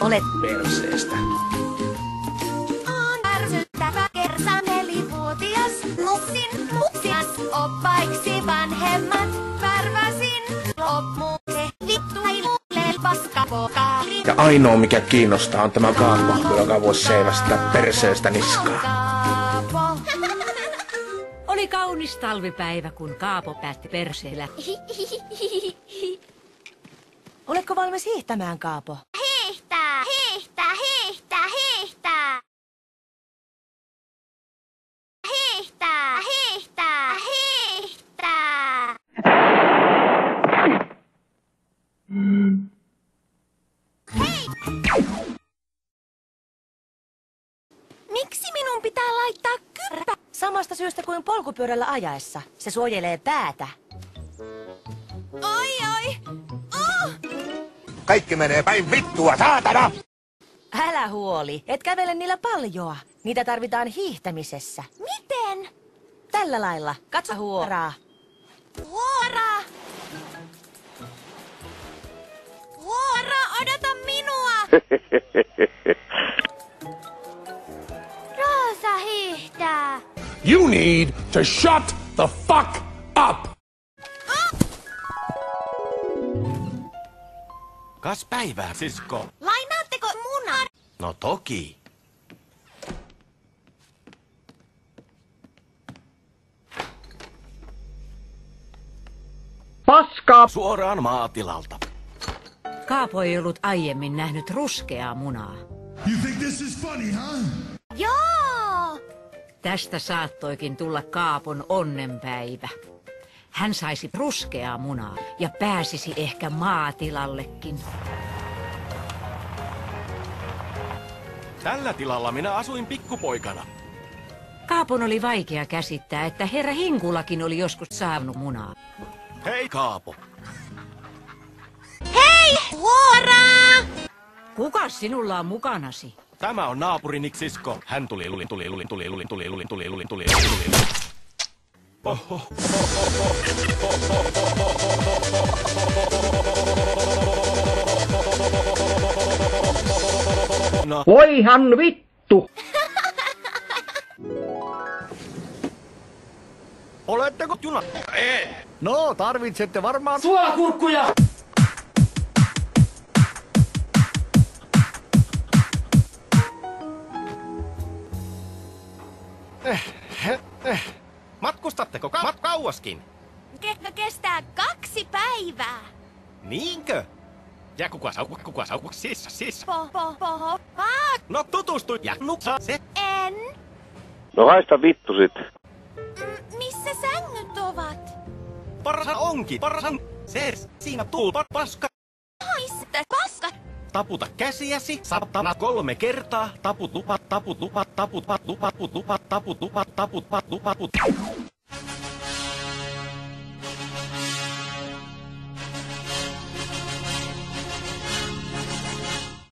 Olet perseestä. On ärsyttävä kersa 4-vuotias. Nussin mutsias oppaiksi vanhemmat. Värväsin lopmuke vittuilulle paskapokaali. Ja ainoa mikä kiinnostaa on tämä Kaapo, joka voisi seivästää perseestä niskaa. Kaapo. Oli kaunis talvipäivä, kun Kaapo päätti perseellä. Oletko valmis hiihtämään, Kaapo? Hiihtää, hiihtää, hiihtää, hiihtää. Hiihtää, hiihtää, hiihtää. Hei! Miksi minun pitää laittaa kyrpä? Samasta syystä kuin polkupyörällä ajaessa. Se suojelee päätä. Oi, oi! Oh! Kaikki menee päin vittua, saatana! Älä huoli, et kävele niillä paljoa. Niitä tarvitaan hiihtämisessä. Miten? Tällä lailla. Katso huoraa. Vuora! Vuora, odota minua! Roosa hiihtää. You need to shut the fuck up! Kas päivää, sisko. Lainaatteko munan? No toki. Paskaa! Suoraan maatilalta. Kaapo ei ollut aiemmin nähnyt ruskeaa munaa. You think this is funny, huh? Joo! Tästä saattoikin tulla Kaapon onnenpäivä. Hän saisi ruskeaa munaa ja pääsisi ehkä maatilallekin. Tällä tilalla minä asuin pikkupoikana. Kaapon oli vaikea käsittää, että herra Hinkulakin oli joskus saanut munaa. Hei Kaapo. Hei! Vuora! Kukas sinulla on mukanasi? Tämä on naapurini sisko. Hän tuli. No. Voihan vittu! Oletteko juna? No, tarvitsette varmaan... Suolakurkkuja! Matkustatteko kauaskin? Kestää 2 päivää. Niinkö? Ja kuka saukku siis? Poho. No tutustu ja nuksa se. En. No haista vittu sit. Missä sängyt ovat? Parsan onkin, parsan. Ses, siinä tulpa paska. Mistä paska? Taputa käsiäsi, satana 3 kertaa. Taput.